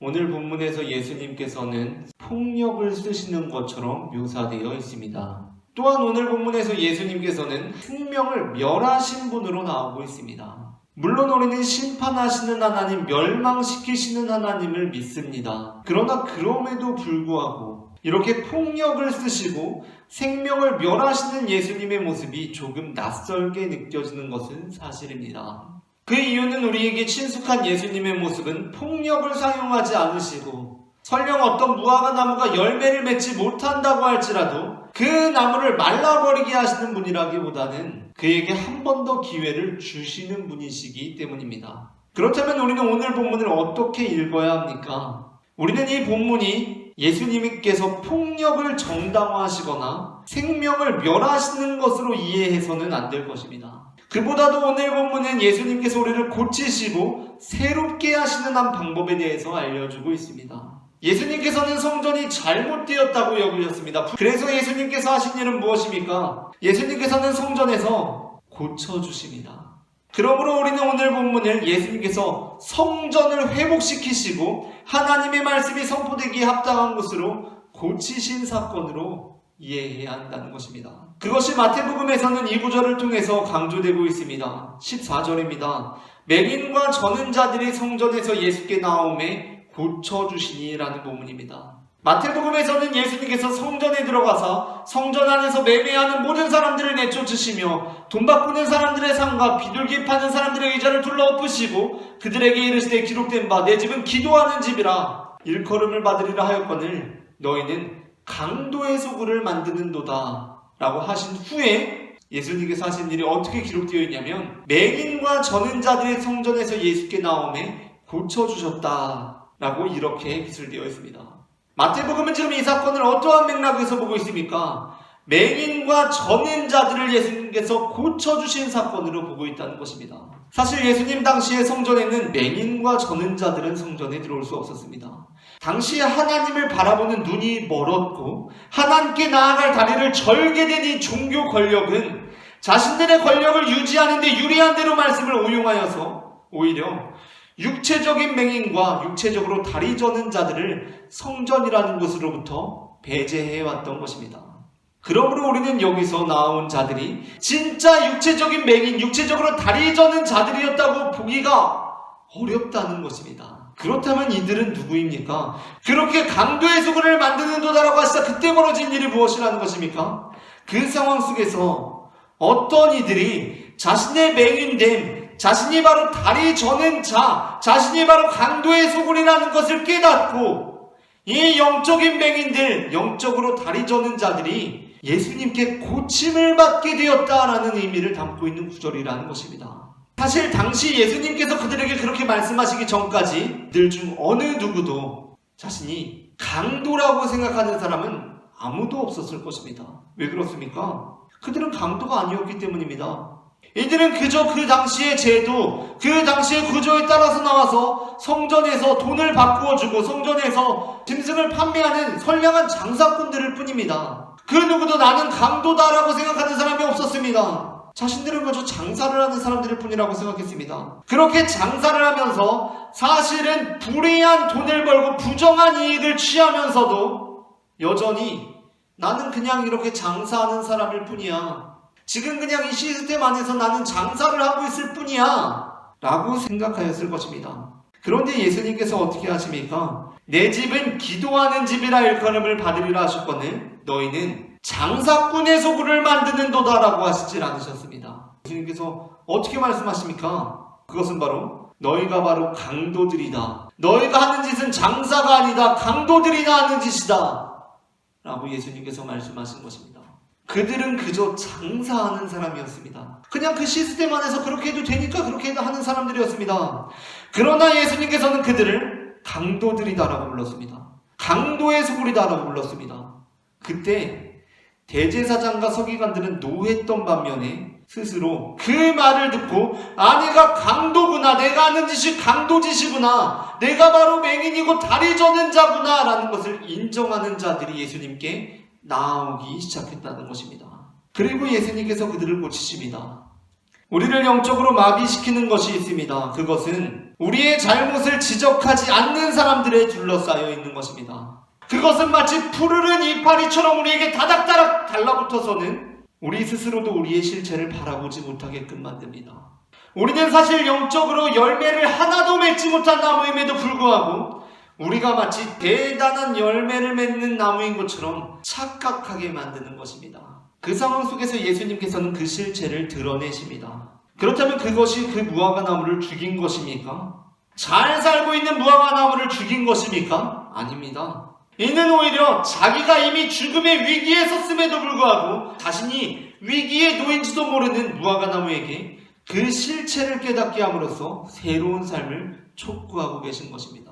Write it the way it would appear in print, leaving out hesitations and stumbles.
오늘 본문에서 예수님께서는 폭력을 쓰시는 것처럼 묘사되어 있습니다. 또한 오늘 본문에서 예수님께서는 생명을 멸하신 분으로 나오고 있습니다. 물론 우리는 심판하시는 하나님, 멸망시키시는 하나님을 믿습니다. 그러나 그럼에도 불구하고 이렇게 폭력을 쓰시고 생명을 멸하시는 예수님의 모습이 조금 낯설게 느껴지는 것은 사실입니다. 그 이유는 우리에게 친숙한 예수님의 모습은 폭력을 사용하지 않으시고 설령 어떤 무화과 나무가 열매를 맺지 못한다고 할지라도 그 나무를 말라버리게 하시는 분이라기보다는 그에게 한 번 더 기회를 주시는 분이시기 때문입니다. 그렇다면 우리는 오늘 본문을 어떻게 읽어야 합니까? 우리는 이 본문이 예수님께서 폭력을 정당화하시거나 생명을 멸하시는 것으로 이해해서는 안 될 것입니다. 그보다도 오늘 본문은 예수님께서 우리를 고치시고 새롭게 하시는 한 방법에 대해서 알려주고 있습니다. 예수님께서는 성전이 잘못되었다고 여기셨습니다. 그래서 예수님께서 하신 일은 무엇입니까? 예수님께서는 성전에서 고쳐주십니다. 그러므로 우리는 오늘 본문을 예수님께서 성전을 회복시키시고 하나님의 말씀이 선포되기에 합당한 것으로 고치신 사건으로 이해해야 한다는 것입니다. 그것이 마태복음에서는 이 구절을 통해서 강조되고 있습니다. 14절입니다. 맹인과 저는 자들이 성전에서 예수께 나오매 고쳐주시니라는 본문입니다. 마태복음에서는 예수님께서 성전에 들어가서 성전 안에서 매매하는 모든 사람들을 내쫓으시며 돈 바꾸는 사람들의 상과 비둘기 파는 사람들의 의자를 둘러엎으시고 그들에게 이르시되 기록된 바 내 집은 기도하는 집이라 일컬음을 받으리라 하였거늘 너희는 강도의 소굴을 만드는도다 라고 하신 후에 예수님께서 하신 일이 어떻게 기록되어 있냐면 맹인과 저는 자들의 성전에서 예수께 나오매 고쳐주셨다 라고 이렇게 기술되어 있습니다. 마태복음은 지금 이 사건을 어떠한 맥락에서 보고 있습니까? 맹인과 저는 자들을 예수님께서 고쳐주신 사건으로 보고 있다는 것입니다. 사실 예수님 당시의 성전에는 맹인과 저는 자들은 성전에 들어올 수 없었습니다. 당시에 하나님을 바라보는 눈이 멀었고 하나님께 나아갈 다리를 절게 된 이 종교 권력은 자신들의 권력을 유지하는 데 유리한 대로 말씀을 오용하여서 오히려 육체적인 맹인과 육체적으로 다리 저는 자들을 성전이라는 곳으로부터 배제해왔던 것입니다. 그러므로 우리는 여기서 나온 자들이 진짜 육체적인 맹인, 육체적으로 다리 저는 자들이었다고 보기가 어렵다는 것입니다. 그렇다면 이들은 누구입니까? 그렇게 강도의 소굴을 만드는도다라고 하시자 그때 벌어진 일이 무엇이라는 것입니까? 그 상황 속에서 어떤 이들이 자신의 맹인됨, 자신이 바로 다리 저는 자, 자신이 바로 강도의 소굴이라는 것을 깨닫고 이 영적인 맹인들, 영적으로 다리 저는 자들이 예수님께 고침을 받게 되었다라는 의미를 담고 있는 구절이라는 것입니다. 사실 당시 예수님께서 그들에게 그렇게 말씀하시기 전까지 들 중 어느 누구도 자신이 강도라고 생각하는 사람은 아무도 없었을 것입니다. 왜 그렇습니까? 그들은 강도가 아니었기 때문입니다. 이들은 그저 그 당시의 제도, 그 당시의 구조에 따라서 나와서 성전에서 돈을 바꾸어주고 성전에서 짐승을 판매하는 선량한 장사꾼들일 뿐입니다. 그 누구도 나는 강도다라고 생각하는 사람이 없었습니다. 자신들은 그저 장사를 하는 사람들일 뿐이라고 생각했습니다. 그렇게 장사를 하면서 사실은 불의한 돈을 벌고 부정한 이익을 취하면서도 여전히 나는 그냥 이렇게 장사하는 사람일 뿐이야. 지금 그냥 이 시스템 안에서 나는 장사를 하고 있을 뿐이야 라고 생각하였을 것입니다. 그런데 예수님께서 어떻게 하십니까? 내 집은 기도하는 집이라 일컬음을 받으리라 하셨거늘 너희는 장사꾼의 소굴을 만드는도다 라고 하시질 않으셨습니다. 예수님께서 어떻게 말씀하십니까? 그것은 바로 너희가 바로 강도들이다. 너희가 하는 짓은 장사가 아니다. 강도들이나 하는 짓이다 라고 예수님께서 말씀하신 것입니다. 그들은 그저 장사하는 사람이었습니다. 그냥 그 시스템 안에서 그렇게 해도 되니까 그렇게 하는 사람들이었습니다. 그러나 예수님께서는 그들을 강도들이다라고 불렀습니다. 강도의 소굴이다라고 불렀습니다. 그때 대제사장과 서기관들은 노했던 반면에 스스로 그 말을 듣고 내가 강도구나, 내가 하는 짓이 강도짓이구나, 내가 바로 맹인이고 다리 저는 자구나 라는 것을 인정하는 자들이 예수님께 나오기 시작했다는 것입니다. 그리고 예수님께서 그들을 고치십니다. 우리를 영적으로 마비시키는 것이 있습니다. 그것은 우리의 잘못을 지적하지 않는 사람들에 둘러싸여 있는 것입니다. 그것은 마치 푸르른 이파리처럼 우리에게 다닥다닥 달라붙어서는 우리 스스로도 우리의 실체를 바라보지 못하게끔 만듭니다. 우리는 사실 영적으로 열매를 하나도 맺지 못한 나무임에도 불구하고 우리가 마치 대단한 열매를 맺는 나무인 것처럼 착각하게 만드는 것입니다. 그 상황 속에서 예수님께서는 그 실체를 드러내십니다. 그렇다면 그것이 그 무화과 나무를 죽인 것입니까? 잘 살고 있는 무화과 나무를 죽인 것입니까? 아닙니다. 이는 오히려 자기가 이미 죽음의 위기에 섰음에도 불구하고 자신이 위기에 놓인지도 모르는 무화과 나무에게 그 실체를 깨닫게 함으로써 새로운 삶을 촉구하고 계신 것입니다.